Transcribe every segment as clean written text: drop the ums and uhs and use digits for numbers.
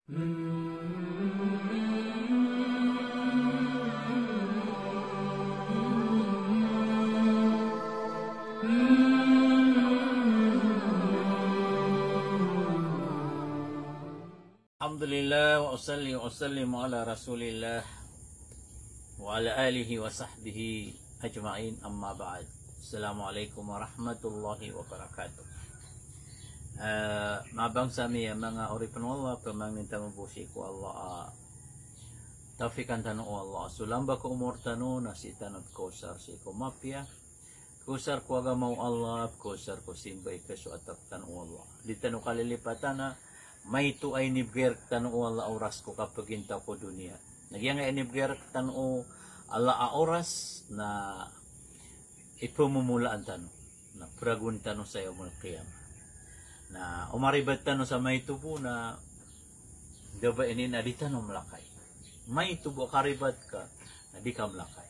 Alhamdulillah wa usallimu ala rasulillah wa ala alihi wa sahbihi ajma'in, amma ba'd. Assalamualaikum warahmatullahi wabarakatuh. Mabang sami mga oripan Allah pemangninta mabusi ko Allah taufikan tanu Allah sulamba ko umur tanu nasi tanut kusar si ko mapya kusar ko agamaw Allah kusar ko simbay kaso atak tanu Allah di tanu kalilipatana may tu ay nibger tanu Allah oras ko kapag inta ko dunia nagyang ay nibger tanu Allah oras na ipumumulaan tanu na pragun tanu sa iyo mul qiyamah na umaribat tanu sa may tubo na daba ini na di tanu melakay may tubo karibat ka na di ka melakay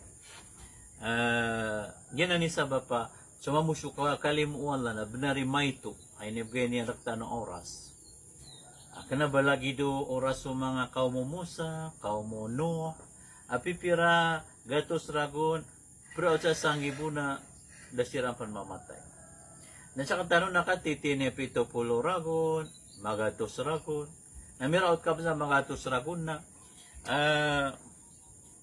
yan ani sabab pa sumamusyo ka kalimu Allah na benari may tu ay nibger niya raktano oras kana balagi do oras sa mga kaum Musa kaum Nuh apipira gatos ragon pero sa sanggibuna dasirapan mamatay. Na sa katano nakatitine 70 ragon, magatos ragon. Na miraot ka sa magatos ragon na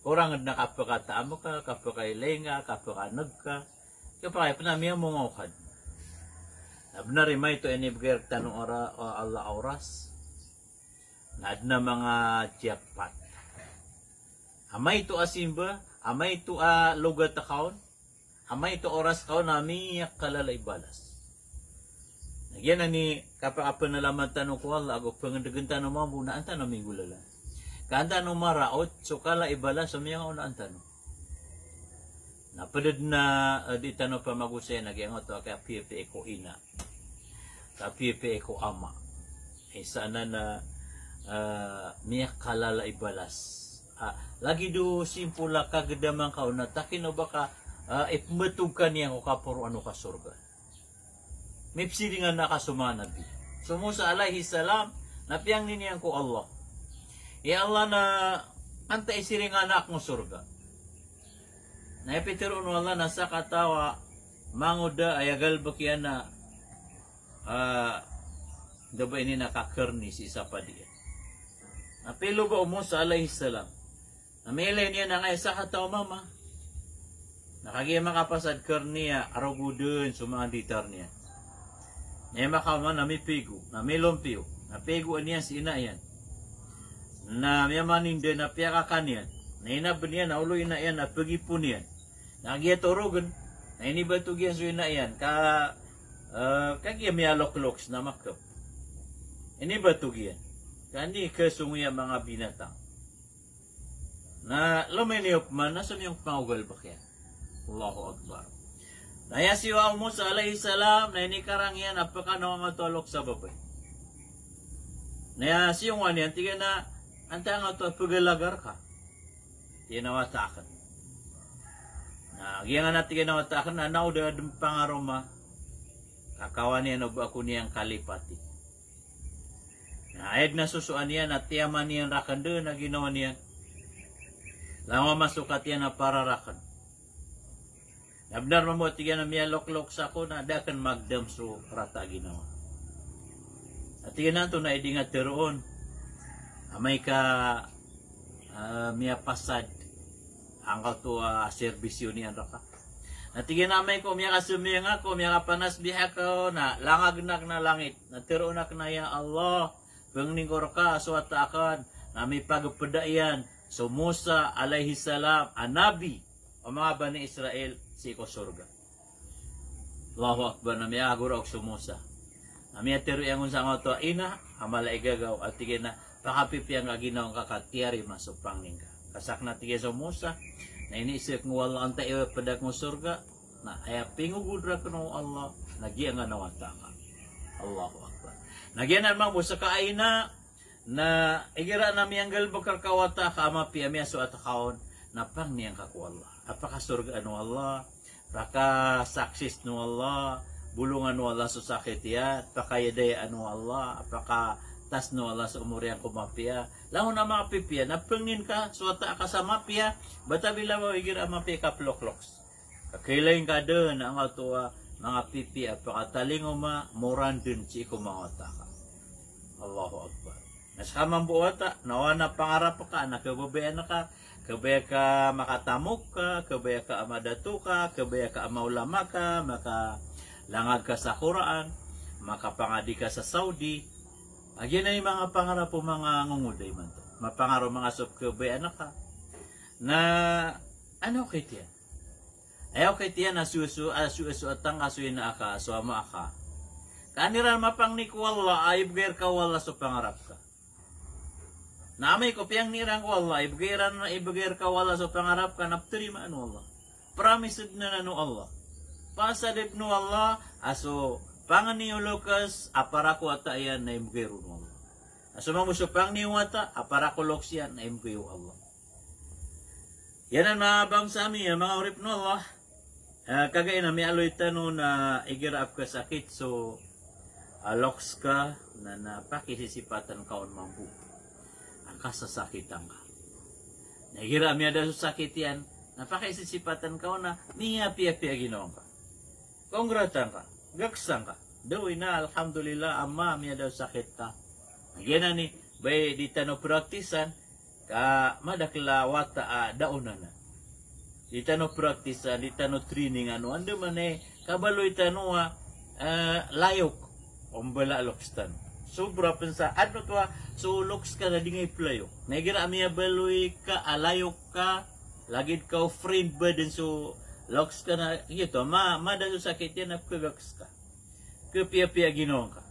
orang nakapakataamo ka, kapakailenga, kapakanag ka. Kapakay panamiya mong aukad. Na benari may ito inibigay tanong Allah oras. Na adna mga jackpot. Amay ito asimba, amay ito lugat account, amay ito oras kaon nami kalalay balas. Yan ani kapag nalaman tanong ko Allah ako pangandagan tanong mo muna ang tanong mingulala. Kanta no maraot so kala ibala sa mga unaan tanong. Napadad na di tanong pa magusay nagyangot to kay pipi ko ina. Ka pipi ko ama. Sana na miyak kalala ibalas. Lagi do simpula kagedamang kauna takin no baka ipmetugkan niya ko kapuro ano ka surga. Mipsiringan na kasumanabi. So Musa alaihi salam, napiyang niniyan ko Allah. Ya Allah na antay siringan na akong surga. Naipitiroon Allah na sa katawa, manguda ayagal bakiyan na daba ini nakakerni si isa pa diyan. Napilo ba Musa alaihi salam? Namilay niya na ngay sa katawa mama. Nakagaya makapasad kerniya, arugudun sumanditar niya. Niya makaman na may pigo, na may lumpio, na pigo niya si ina yan. Na may maninde na piyakakan yan. Na inabon yan, na uloy na yan, na pagipon yan. Nagya turugan, na inibatog yan so ina yan. Kagya may alok-loks na makap. Inibatog yan. Kandi kasunguya mga binatang. Na luminiyop man, nasa niyong pangugal ba kaya? Allahu Akbar. Naya si Musa alaihi salam na inikarang yan apaka na matulok sa babay. Naya si yung yan tiga na antang ato pagalagar ka. Tinawatakan. Na giyan na tiga nawatakan na nauda pangaroma kakawan niya no ako niyang kalipati. Na ayag na susuan niya na tiyaman niyan rakan doon na ginawa niya. Lama masukat yan na para rakan. Abnar mo tiga na miya loklok sa ako na dakan magdam so rata ginawa. At tiga na ito na idingat teroon. Amay ka miya pasad. Ang to serbisyo niyan raka. At tiga na amay ko miya kasumiyang ako, miya kapanas biha ko na langagnak na langit. Na teroon na ya Allah. Pengningkor ka suatakan na may pagpadayan. So Musa alaihi salam, anabi o mga bani Israel si ko surga. Allahu Akbar na miya agura og sumusa. Na miya tero yang unsa nga to ina amala igagaw at tige na pakapipiyang aginaw kakatiyari masupang ningka. Kasak na tige sa Musa na iniisip ng wala antay padag mo surga na ay pingugudra kuno Allah nagiya nga nawata ka. Allahu Akbar. Nagiya na mang busa kaina na igira na miyang galbakar kawata kama piyamiya so atakaon na pang niyang kakuwala. Apakah surga anu Allah, apakah saksis nu Allah, bulungan nu Allah susakit ya, apakah yadaya anu Allah, apakah tas no Allah sa umurian ko mapia. Laho na mga pipia, napengin ka, suwata ka sa mapia, bata bila mo igir ang mapia ka plokloks. Kakailain ka doon ang atua mga pipia, pakataling uma, moran din si ko mga ka. Allahu Akbar. Nasakamang buwata, nawa na pangarap ka, nakababayan na ka, kabaya ka makatamok ka, kabaya ka amadatu ka, kabaya ka amaulama ka, makalangag ka sa Quran, makapangadi ka sa Saudi. Agyan na yung mga pangarap po mga ngunguday man to. Mapangaro mga subkabaya na ka. Na, ano kay tiyan? Ayaw kay tiyan na susu atang asuin na aka, asuama aka. Kaniran mapang ni kuwala, ay ibigir ka wala sa pangarap ka. Namay ko piyang nirang wala, ibigir ka wala sa pangarap ka, napterima ano Allah. Promised na no Allah. Pasadip no Allah, aso, pangan niyo Lucas, apara ko ata yan na ibigir no Allah. Aso mamusupang niyo ata, apara ko loksyan na ibigir Allah. Yan ang mga bangsa mi, mga urip no Allah. Kagay na may aloy tanong na igirap ka sakit, so, loks ka na napakisisipatan kaon mampu. Ang kasasakitan ka. Nagira mi ada sakit yan, napakisisipatan kaon na niya pia-pia ginoon ka. Kongratan ka, gaksang ka. Dawin na alhamdulillah amma mi ada sakit ka. Nagyan na ni bay di tano praktisan ka madakla wata daunan na. Di tano praktisan, di tano training ano ando man kabaloy tano layok ombala lokstan. Sobra pensa ano to so loks ka na dingay playo. Nagira amiya baloy ka alayok ka lagid ka friend ba din so loks ka na ito mada so sakit yan napkagaks ka. Kepia-pia ginoon ka.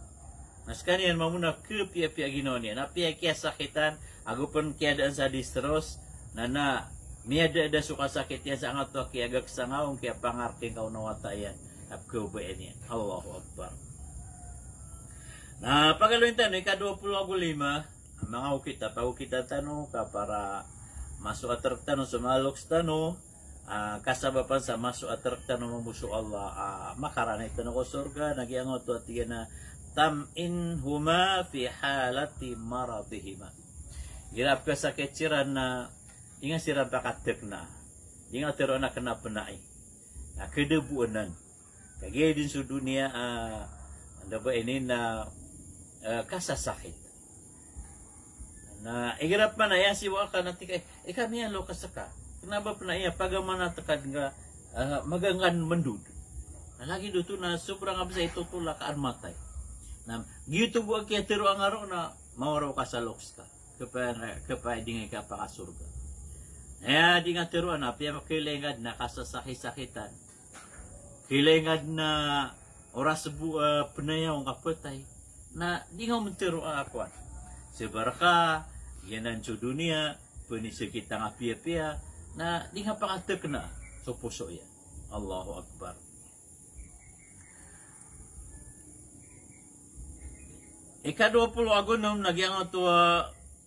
Mas kaniyan mamuna kepia-pia ginoon yan. Napia kaya sakitan agupon kaya daan sa distros na miada da suka sakit yan sa angat to kaya gagsangaw kaya pangarting ka unawata yan apkubayan yan. Allahu Akbar. Na pagaloin tanong, ika-25, mga ukita, pag-ukita tanong ka para masuk atrak tanong sa maloks tanong, kasabapan sa masuk atrak tanong mamuso Allah, makaranay tanong ko surga, nagyangot to at yan na tam'in huma fi halati maradihima. Girap ka sa ketsiran na, inga siran pakatek na, inga tero na kanapanay, kedebuanan. Kagaya din sa dunia, anda ba ini na kasasakit. Na igirap man na si waka natin kay kami ang lokas ka. Kenapa pa na iya pagaman natakad nga magangan mendud. Lagi dito na sobrang absa ito tulak ang matay. Na gito buag kaya tiro ang araw na mawaraw ka sa lokas ka. Kapay di nga ka pakasurga. Di nga tiro na piya makilengad na kasasakit-sakitan. Kilengad na oras penayaw ang kapatay. Na di nga mentero ako. Sebaraka, yan ang dunia, punisya kita nga pia-pia, na di nga pakatek na sa puso yan. Allahu Akbar. Ika-20 agonom, nagyang ito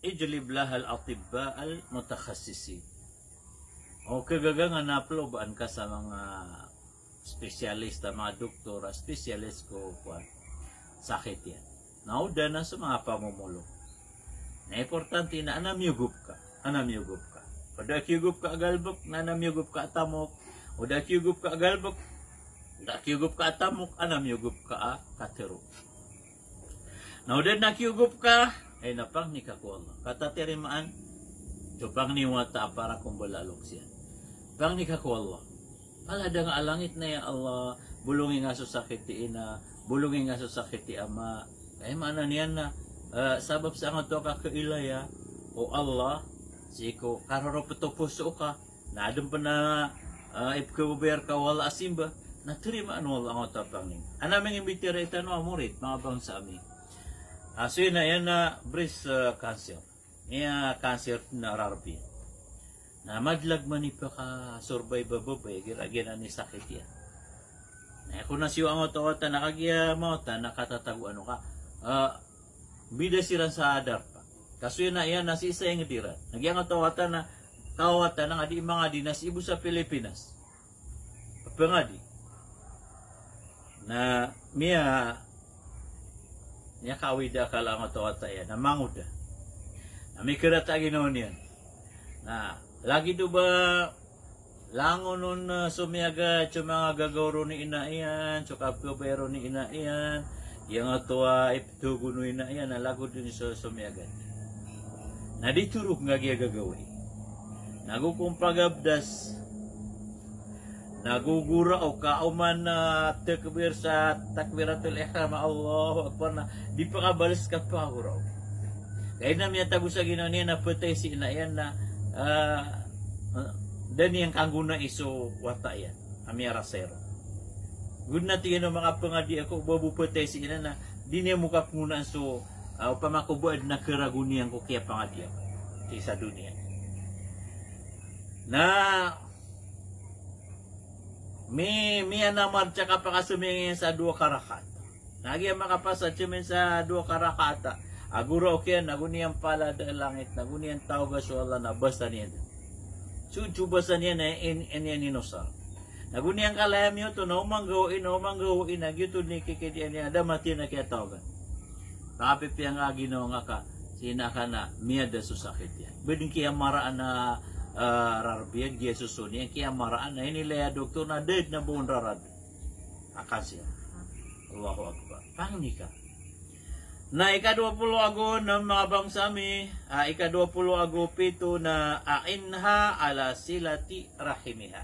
ijliblah al-atibba al-mutakhassisi. O kagaga nga naplobaan ka sa mga spesyalista, mga doktora, spesyalist ko sakit yan. Nauda na sa mga pamumulo. Na importante na anamyugup ka. Anamyugup ka. O da kyugup ka agalbok, na anamyugup ka atamok. O da kyugup ka agalbok, da kyugup ka atamok, anamyugup ka katero. Nauda na kyugup ka, ay napang ni kakuala. Katatirimaan, ito pang niwata para kumbalalok siya. Pang ni kakuala. Alada nga alangit na ya Allah, bulungin nga sa sakit ti ina, bulungin nga sa sakit ti ama. Kaya mana niyan na, sabab sa nga to ka kailaya, o Allah, siko, kararo pato puso ka, nadam pa na ipkabubayar ka wala asimba, naturimaan wala ang tapangin. Anaming imbitira ito no amurit, mga bang sa amin. So yun na yan na breast cancer. Niya cancer na rarbi. Na madlag man ipa ka survive babay, gira-gira ni sakit yan. Na kung nasiwa ang oto-ota, nakagya mo, nakatatago ano ka, bida sila sa adar pa. Kaso yun na yan, nasi isa yung dira. Nagyang oto-ota na kawata ng adi mga dinas ibu sa Pilipinas. Pangadi. Na miya Nya kawida kala nga tawata yan, namangod na. Namikira ta ginawa niyan. Na, lagi do ba langon nun sumiaga sa mga gagawro ni inaiyan, sukap kabero ni inaiyan, yang atua iptugo ni inaiyan, nalagod din sa sumiaga. Na diturok nga gagawin. Nagukumpagabdas, nagugura o kauman na takbir sa takbiratul ihram, Allahu Akbar na di pa kabalis ka pa huraw. Kaya na miya tago sa ginawa niya na patay si inaiyan na dan yang kangguna iso wata yan, amia rasero. Good na tingin mga pangadi ako, babupatay si ina na di niya muka pungunan so pamakubuad na karagunian ko kaya pangadi ako sa dunia. Na mi anamar tsaka pakasumingin sa 2 karakat. Nagi makapasa cumin sa 2 karakata. Aguro okay, nagunian pala da langit, nagunian tao ga so Allah na basta niya. Sujubasan niya na yan inosar. Nagunian kalayam yun to, na umanggawain, nagyuto ni kikitian niya, ada mati na kaya tawagan. Kapit yang nga ginawa nga ka, sina ka na, miya da susakit yan. Beding kaya maraan na rarbiyan, kaya susuni, kaya maraan na, inilaya doktor na, dead na buong rarad. Akasya. Allahu Akbar. Pangni ka. Na ika-20 ago ng mga bangsami, ika-20 ago pito na ainha ala silati rahimiha.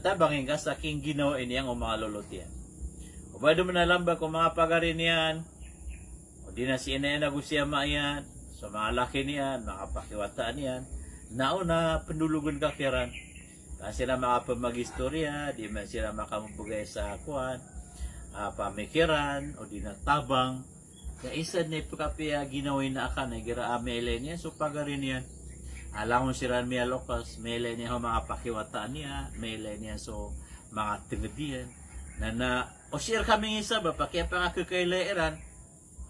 Tabangin ka sa king ginawain niyang o mga lulutian. O ba dumanalamba kung mga pagarin niyan, o di na si inay nagusya maayan, sa mga laki niyan, mga pakiwataan niyan, nauna pendulugan kakiran. Kasi sila makapamagistorya, di man sila makamubugay sa kuwan, pamikiran, o di na tabang. Kaya isa na ipakapiya ginawin na akan ay gira mele niya so pagarin niya. Alam mo siran miya lokas, mele niya mga pakiwataan niya, mele niya so mga tingadian. Na o share kami isa ba, pakiya pa kakakailan,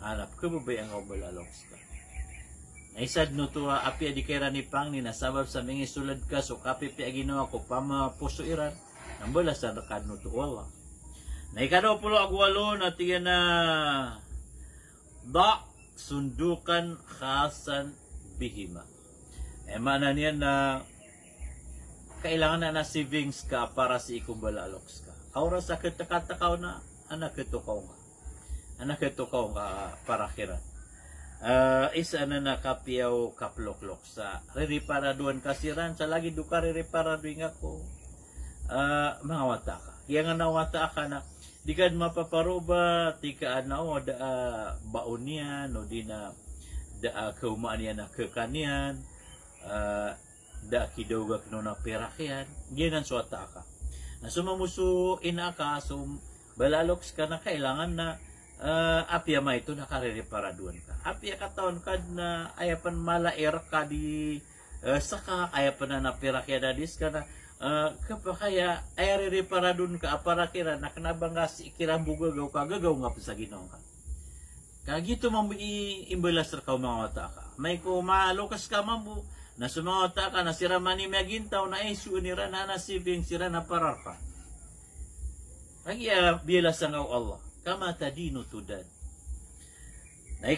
hanap ko ba ang obalalos ka. Naisad no to api adikera ni pang ni nasabab sa mga sulad ka so kapi pi ginawa ko pamapuso iran. Nambala sa rakad no to wala. Na ikadaw pulo agwalo na tiyan na da sundukan khasan bihima. Mana niya na kailangan na savings ka para sa ikumbalaaloks ka. Kaura sa kitakatakaw na anak kitukaw nga. Anak kitukaw nga para kira. Isa na nakapiyaw kaploklok sa ririparaduan kasiran sa lagi duka ririparaduin ako mga wata ka. Kaya nga nawata ka na di ka mapaparoba, di ka na o baon niyan, o di na kaumaan niya na kekanian, da kidawag no na perakyan, ginan suwata ka. Na sumamuso ina ka, so balaloks ka na kailangan na apya ma ito nakarireparaduan ka. Apya kataon ka na ayapan malaer ka di saka, ayapan na naperakyan na dis ka na, kapakaya ay reparadun ka para kira na kanabang nga si kirang bugagaw ka gagaw nga sa Ginoo ka. Kagito mambi imbalas ra ka mga wata ka. May ko maalokas ka mambu na sumawata ka na sira mani magintaw na isu ni rana na sibing sira na parar ka. Kaya bilas ang Allah kama tadino tudad. Na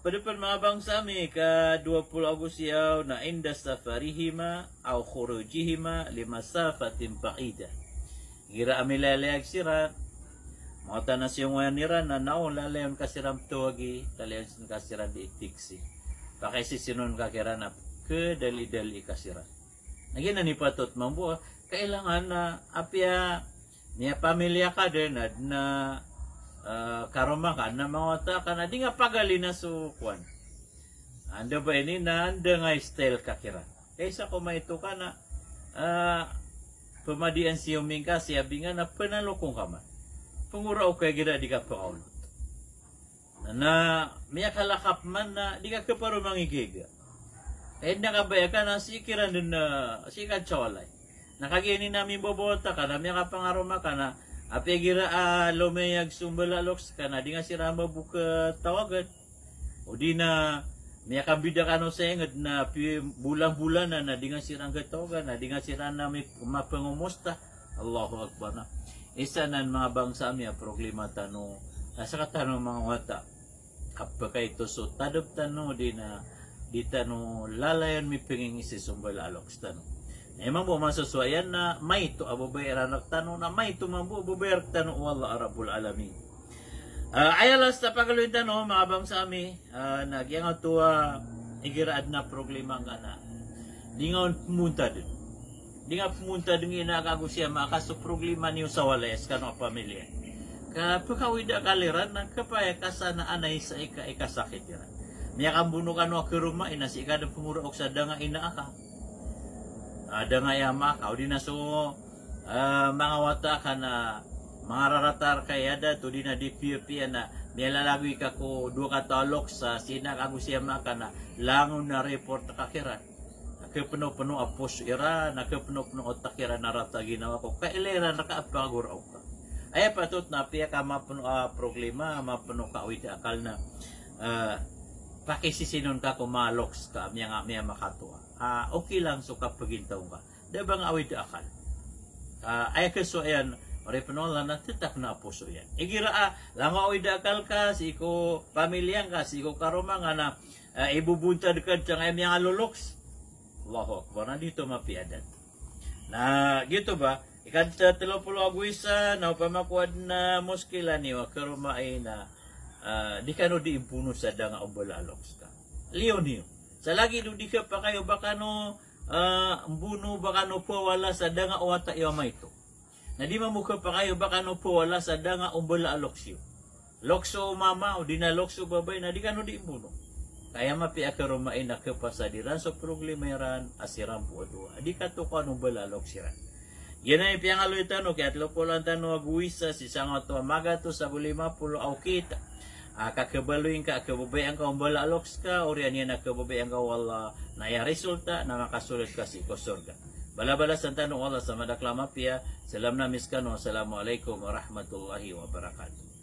padepan mga bangsami ka 20 Agusyaw na inda safarihima au khurujihima limasafatin ba'ida. Gira amilalayag sira mga tanas yung wanira na naon lalayon kasiram tuwagi lalayon kasiran di itiksi. Pakay sinon kakira na kedali-dali kasiran. Nagyan na ni patot mambuha kailangan na apya niya pamilya ka din na karoma ka na mawata ka na di nga pagali na sukwan. Anda ba ini na anda nga style kakira. Kaysa kung may ito ka na pamadian siya umingka siya binga na panalokong ka man. Pangura o kaya gina di ka paulot. Na miya kalakap man na di ka kaparo mangigiga. Eh nakabaya ka na sikiran din na sikat chawalay. Nakagini namin bobota ka na miya kapangaroma ka na api gira lumeyag sumbalaloks ka na di nga sira mabuka tawagan. O di na miya kabida ka no sa ingad na bulan-bulan na di nga sirang katawagan na di nga sira na may mapangumusta. Allahu Akbar na. Isa na mga bangsa miya proklimata no Sa katano mga wata, apakah itu so tadap tano di tano lalayan mi penging isi sumbal alok tano. Emang bo masasuayan na may ito ababay anak tano na may ito mambu ababay tano wala arabul alamin. Ayalas na pagaluin tano mga bangsa mi nagyang tua igiraad na problema nga na. Di nga pumunta din. Di nga pumunta din inakago siya makaso problema niyo sa walayas kanong pamilya. Kapakawida kaliran ng kapaya kasana anay sa ikasakit yan. Niya kang bunukan mo ako rumah ina si ikadang pumurok sa danga ina aka. Danga yama ka. O di na so mga wata ka na mga raratar kaya da to di na di piya na nilalagwi ka ko dua katalok sa sinakago siya maka na langon na report kakiran. Nakapuno-puno apos ira, nakapuno-puno otakira na rata ginawa ko. Kailera nakaapaguraw ka. Ay patut na piya ka mapuno problema, mapuno ka uwi akal na pakisisinon ka kumaloks ka, miya makatuwa. Okay lang so kapagintaw ka. Diba nga uwi akal? Ay kaso ayan, oripanola na titak na puso yan. Igira lang uwi akal ka, si ko pamilyang ka, si ko karuma nga na ibubunta dekat siya nga miya loloks. Allahu Akbar, na dito mapiadan. Na gitu ba? Ikanta 30 agwisa na pamakuad na muskila ni wakarumay na di ka no di impuno sa danga obalaloks ka. Leon niyo. Sa lagi do di ka pa kayo baka no mbuno baka no po wala sa danga owata iwamay to. Na di mamuka pa kayo baka no po wala sa danga obalaloks yo. Lokso mama o di na lokso babay na di ka no di impuno. Kaya mapi akarumay na kapasadiran so problemaran asiran po do. Di ka to ka no balaloks siran. Yan ay piyangaloy tano, kaya tlopolan tano aguisa, si sangot to amaga to sa 50 au kita. Kakabaloyin ka, kababayan ka, umbala aloks ka, o riyan yan kababayan ka, wala na ya resulta, na makasulit ka si kosorga. Bala-bala sa tanong wala sa madaklama piya, salam na miskano, assalamualaikum warahmatullahi wabarakatuh.